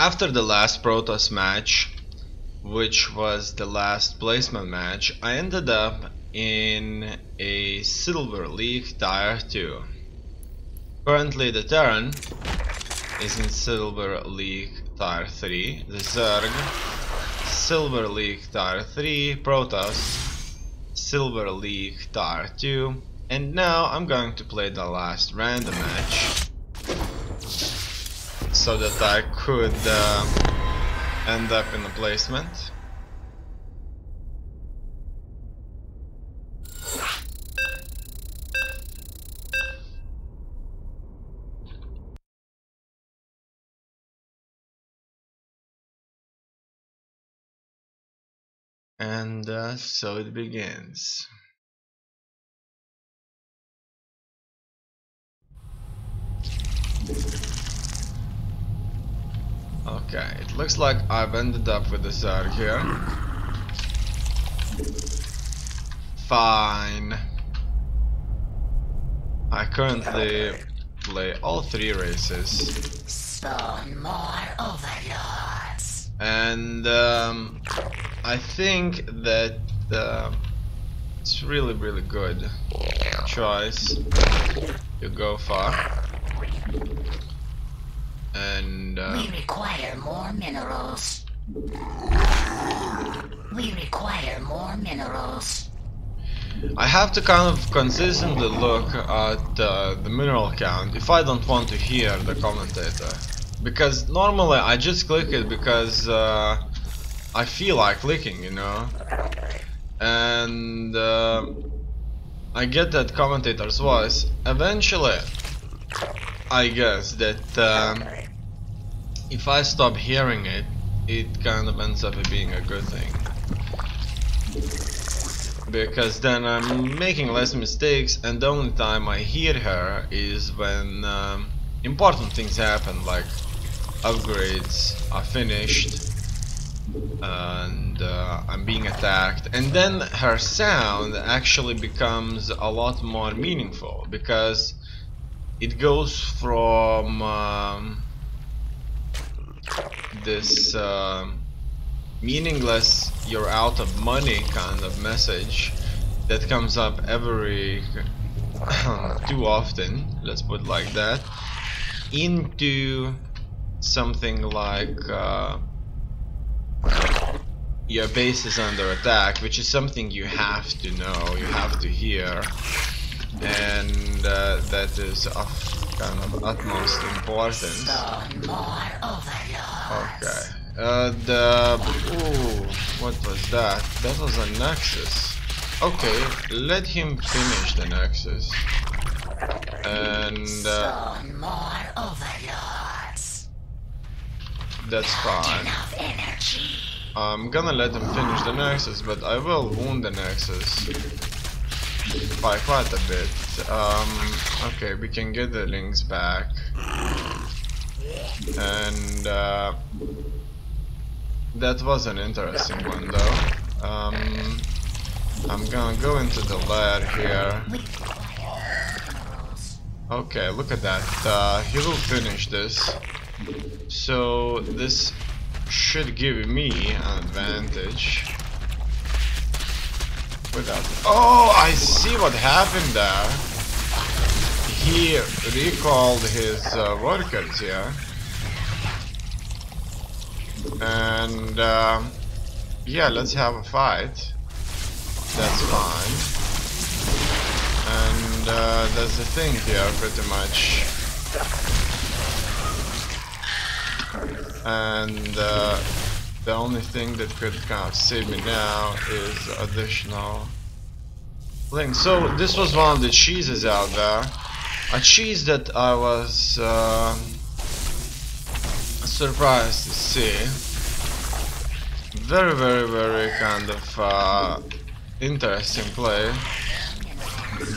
After the last Protoss match, which was the last placement match, I ended up in a Silver League Tier 2. Currently the Terran is in Silver League Tier 3, the Zerg, Silver League Tier 3, Protoss, Silver League Tier 2, and now I'm going to play the last random match so that I could end up in a placement. And so it begins. Okay, it looks like I've ended up with the Zerg here. Fine. I currently play all three races. Spawn more overlords. And I think that it's really good choice to go for. And we require more minerals. We require more minerals. I have to kind of consistently look at the mineral count if I don't want to hear the commentator. Because normally I just click it because I feel like clicking, you know. And I get that commentator's voice. Eventually, I guess that if I stop hearing it, it kind of ends up being a good thing. Because then I'm making less mistakes, and the only time I hear her is when important things happen, like upgrades are finished and I'm being attacked, and then her sound actually becomes a lot more meaningful because it goes from this meaningless "you're out of money" kind of message that comes up every too often, let's put it like that, into something like your base is under attack, which is something you have to know, you have to hear, and that is of kind of utmost importance. Okay. Ooh, what was that? That was a Nexus. Okay, let him finish the Nexus. And that's fine. I'm gonna let him finish the Nexus, but I will wound the Nexus by quite a bit. Okay, we can get the links back. And that was an interesting one though. I'm gonna go into the lair here. Okay, look at that. He will finish this. So this should give me an advantage. Oh, I see what happened there. He recalled his workers here. And yeah, let's have a fight. That's fine. And that's the thing here, pretty much. And the only thing that could kind of save me now is additional links. So this was one of the cheeses out there. A cheese that I was surprised to see. Very kind of interesting play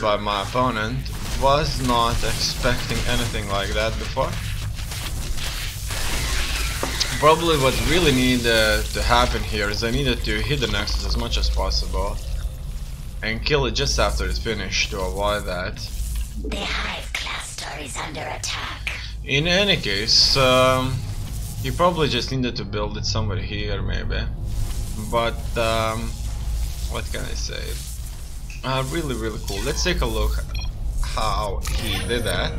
by my opponent. Was not expecting anything like that before. Probably what really needed to happen here is I needed to hit the Nexus as much as possible and kill it just after it's finished to avoid that. The hive cluster is under attack. In any case, He probably just needed to build it somewhere here, maybe. But what can I say? Really, really cool. Let's take a look how he did that.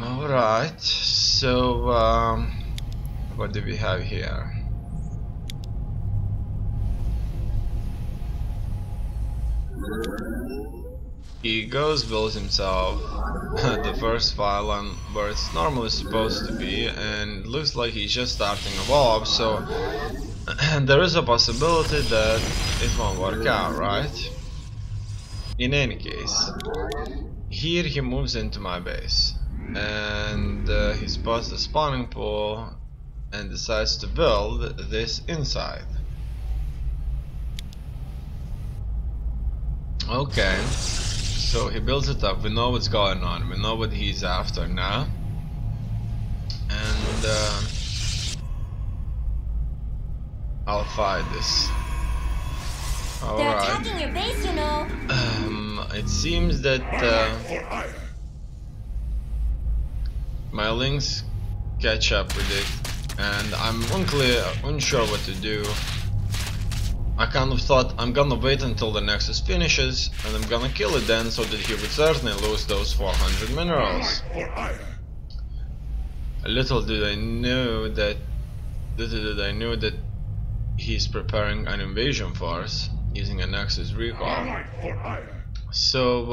Alright, so what do we have here? He goes, builds himself the first file on where it's normally supposed to be, and it looks like he's just starting a warp, so there is a possibility that it won't work out, right? In any case, here he moves into my base, and he spots the spawning pool and decides to build this inside. Okay, so he builds it up, we know what's going on, we know what he's after now. And I'll fight this. They're attacking your base, you know. It seems that my links catch up with it, and I'm unsure what to do. I kind of thought I'm gonna wait until the Nexus finishes, and I'm gonna kill it then, so that he would certainly lose those 400 minerals. Little did I know that he's preparing an invasion force using a Nexus recall. So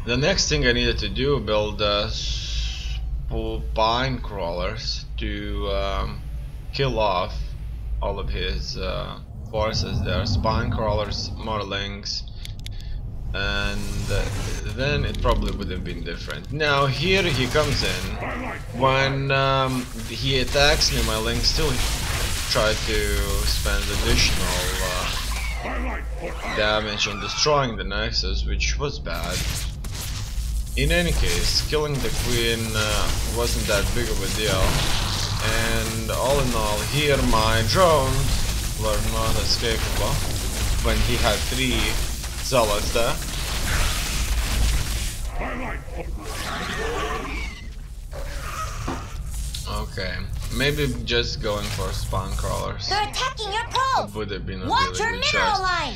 the next thing I needed to do, build spine crawlers to kill off all of his forces there. Spine crawlers, more links, and then it probably would have been different. Now here he comes in. When he attacks me, my links still try to spend additional damage on destroying the Nexus, which was bad. In any case, killing the Queen wasn't that big of a deal, and all in all, here my drones were not escapable when he had 3 zealots there. Okay, maybe just going for spawn crawlers. They're attacking your pole. Would have been a Watch really your good mineral choice. line.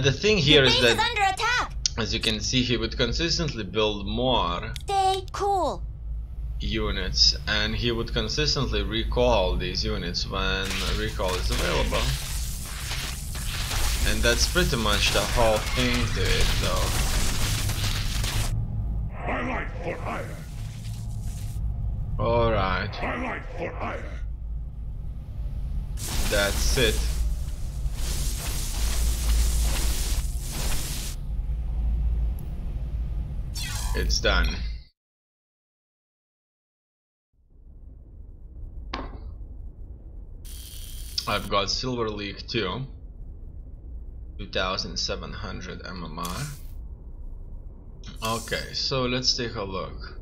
The thing here Your is base is that, under attack. as you can see, he would consistently build more Stay cool. units, and he would consistently recall these units when a recall is available. And that's pretty much the whole thing to it, though. Alright. That's it. It's done. I've got Silver League 2, 2700 MMR. Okay, so let's take a look.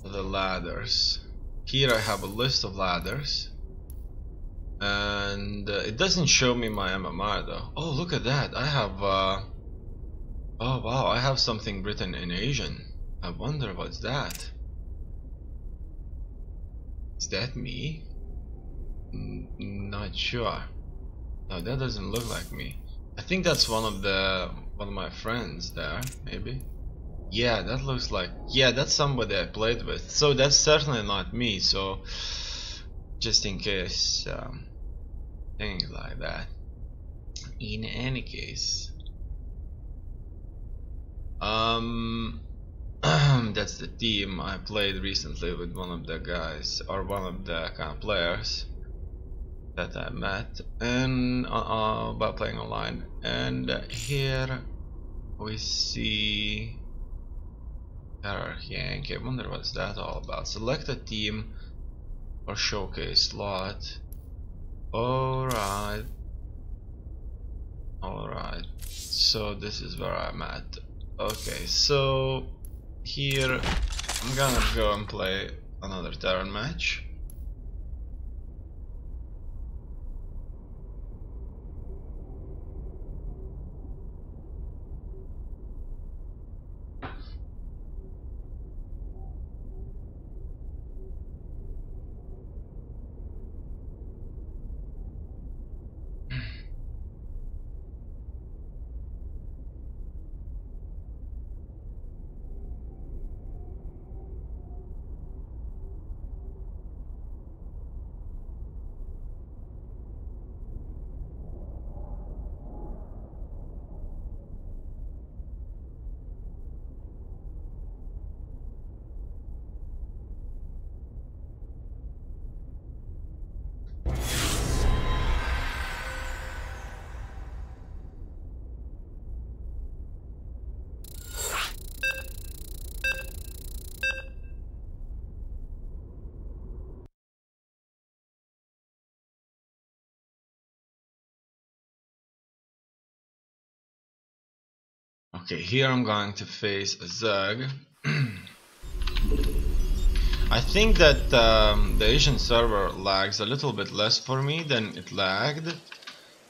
The ladders. Here I have a list of ladders, and it doesn't show me my MMR though. Oh, look at that! I have oh wow, I have something written in Asian. I wonder what's that. Is that me? Not sure. No, that doesn't look like me. I think that's one of my friends there, maybe. Yeah, that looks like, yeah, that's somebody I played with. So that's certainly not me, so just in case, things like that. In any case, that's the team I played recently with one of the guys, or one of the kind of players that I met, and by playing online. And here we see hierarchy. I wonder what's that all about. Select a team or showcase slot. Alright. Alright. So this is where I'm at. Okay, so here I'm gonna go and play another Terran match. Okay, here I'm going to face a Zug. I think that the Asian server lags a little bit less for me than it lagged,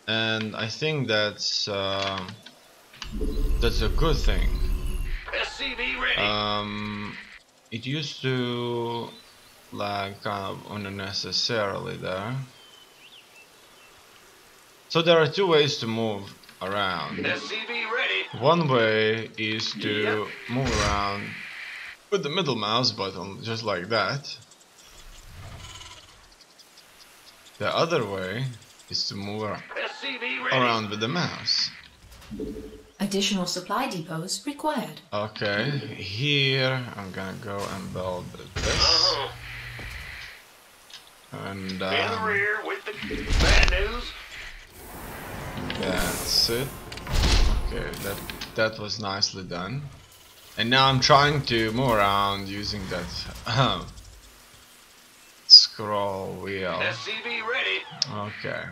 and I think that's a good thing. SCV ready. It used to lag kind of unnecessarily there. So there are two ways to move around. SCV ready. One way is to move around with the middle mouse button, just like that. The other way is to move around with the mouse. Additional supply depots required. Okay, here I'm gonna go and build this. And In the rear with the bad news. That's it. Okay, that was nicely done. And now I'm trying to move around using that scroll wheel. SCV ready. Okay.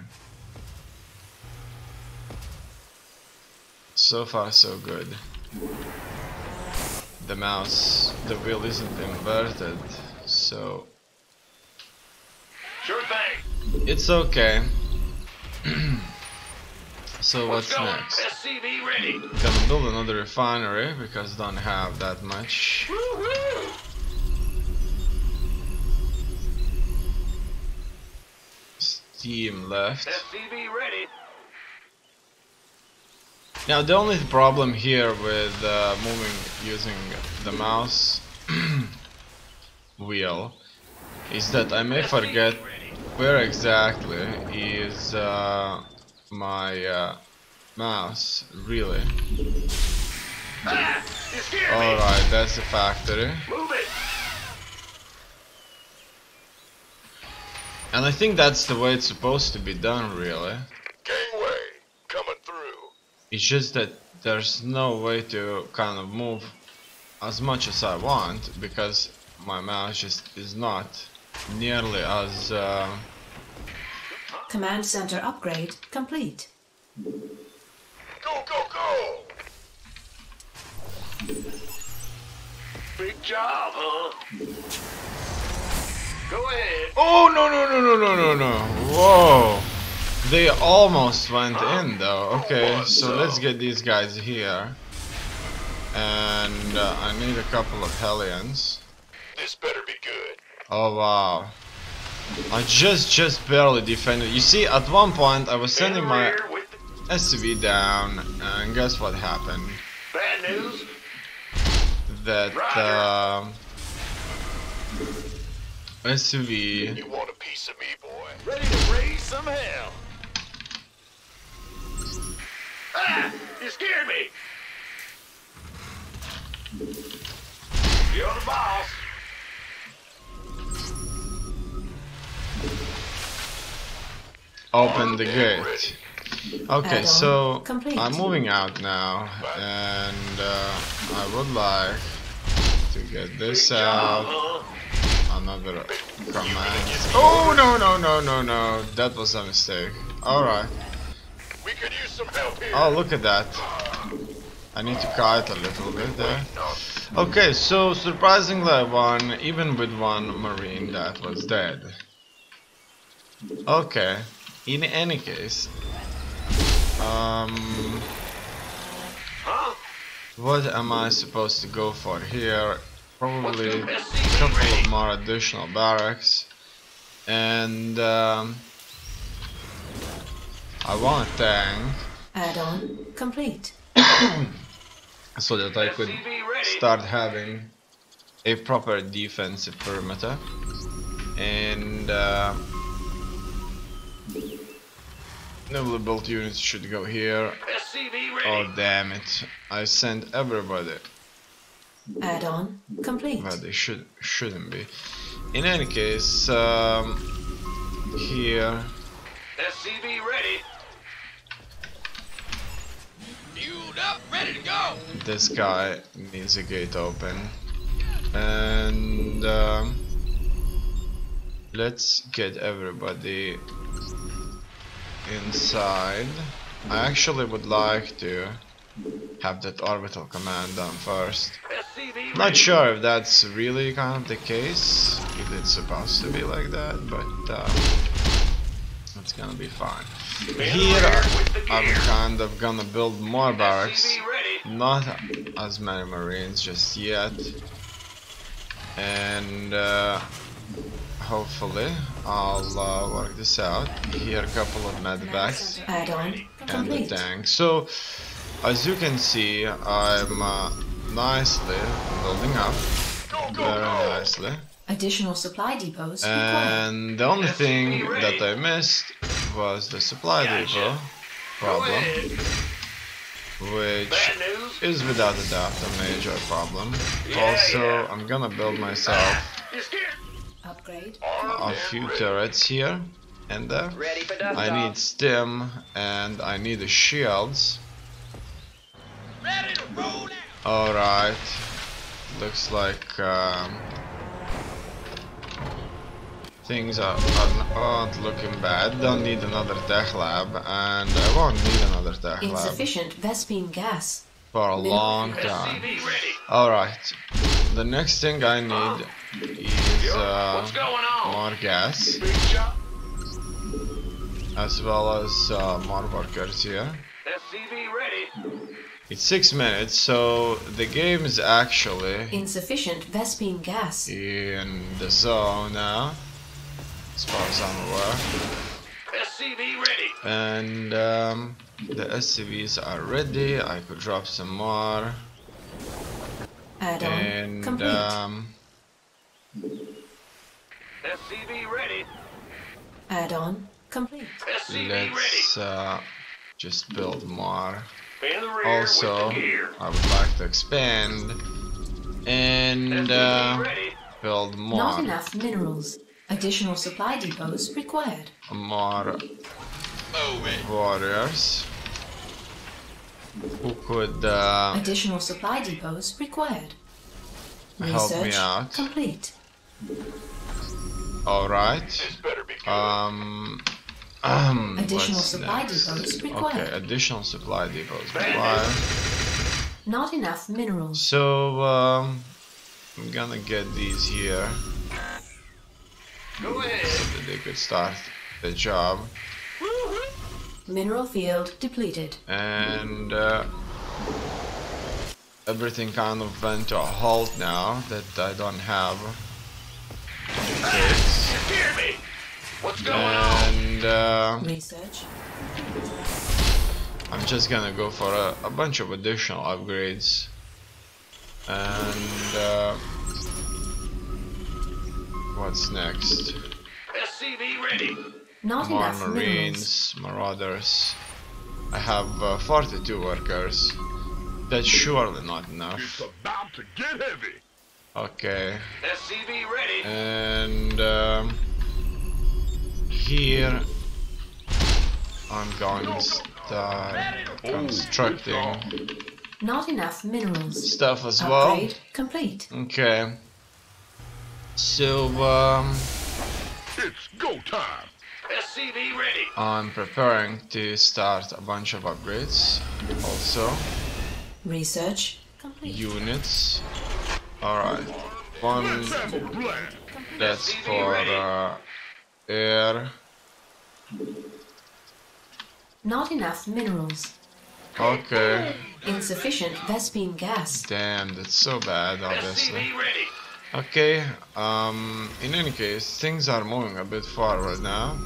So far so good. The wheel isn't inverted, so Sure thing. it's okay. So what's next? SCV ready. Gonna build another refinery because I don't have that much. Woo-hoo. Steam left. SCV ready. Now the only problem here with using the mouse wheel is that I may forget where exactly is my mouse really. Ah, you scared me. Alright, that's the factory. Move it. And I think that's the way it's supposed to be done really. Gangway coming through. It's just that there's no way to kind of move as much as I want because my mouse just is not nearly as Command center upgrade complete. Go, go, go. Big job, huh? Go ahead. Oh no. Whoa. They almost went in though. Okay, so let's get these guys here. And I need a couple of Hellions. This better be good. Oh wow. I just barely defended. You see, at one point I was sending my SCV down, and guess what happened? Bad news. That SCV. You want a piece of me, boy? Ready to raise some hell. Ah! You scared me. You're the boss. Open the gate. Okay, so complete. I'm moving out now, and I would like to get this out. Another command. Oh no! That was a mistake. All right. We could use some help here. Oh, look at that. I need to kite a little bit there. Okay, so surprisingly I won, even with one marine that was dead. Okay, in any case, what am I supposed to go for here? Probably a couple of more additional barracks, and I want a tank. Add-on complete. So that I could start having a proper defensive perimeter. And newly built units should go here. Oh damn it, I sent everybody. Add-on complete. But they shouldn't be. In any case, here. SCV ready. Fueled up, ready to go. This guy needs a gate open. And let's get everybody inside. I actually would like to have that orbital command done first. SCV Not ready. sure if that's really kind of the case, if it's supposed to be like that, but it's gonna be fine. Here I'm kind of gonna build more barracks, SCV ready. not as many marines just yet, and hopefully I'll work this out. Here a couple of medvacs Add-on and the complete. tank. So as you can see, I'm nicely building up, very nicely. Additional supply depots required. And the only thing that I missed was the supply depot problem, which Bad news. is without a doubt a major problem. Also, I'm gonna build myself You're scared. Upgrade. a few turrets here and there. Ready for dust I off. need stim and I need the shields. Ready to roll out. Alright, looks like things are not looking bad. Don't need another tech lab, and I won't need another tech lab Insufficient Vespene gas. for a long time. SCV ready. Alright, the next thing I need is What's going on? more gas, Big shot. as well as more workers here. SCV ready. It's 6 minutes, so the game is actually Insufficient Vespene gas. in the zone now, as far as I'm aware. SCV ready. And the SCVs are ready. I could drop some more. Add-on And complete. SCV ready. Add-on complete. SCV ready. let's just build more. In the rear Also, with the gear. I would like to expand and SCV ready. build Not more enough minerals. Additional supply depots required. warriors who could Additional supply depots required. help me Research out. complete. Alright. This better be good. Additional what's supply next? depots required. Okay, additional supply depots required. Not enough minerals. So I'm gonna get these here Go ahead. so that they could start the job. Mineral field depleted. And everything kind of went to a halt now that I don't have cakes. You scared me. What's going on? And Research. I'm just gonna go for a bunch of additional upgrades. And what's next? SCV ready. Not More enough minerals. marines, marauders. I have 42 workers. That's surely not enough. It's about to get heavy. Okay, SCV ready. and here I'm going to start constructing Not enough minerals. stuff as well. Upgrade complete. Okay, so It's go time. SCV ready. I'm preparing to start a bunch of upgrades. Also, Research complete. units. Alright, one Let's have a blast. that's for air. Not enough minerals. Okay, Insufficient Vespene gas. damn, that's so bad, obviously. SCV ready. Okay, in any case, things are moving a bit forward now.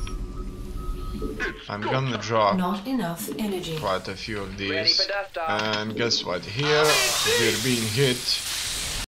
I'm gonna drop Not enough energy. quite a few of Ready these. for dust off. And guess what? Here, we're being hit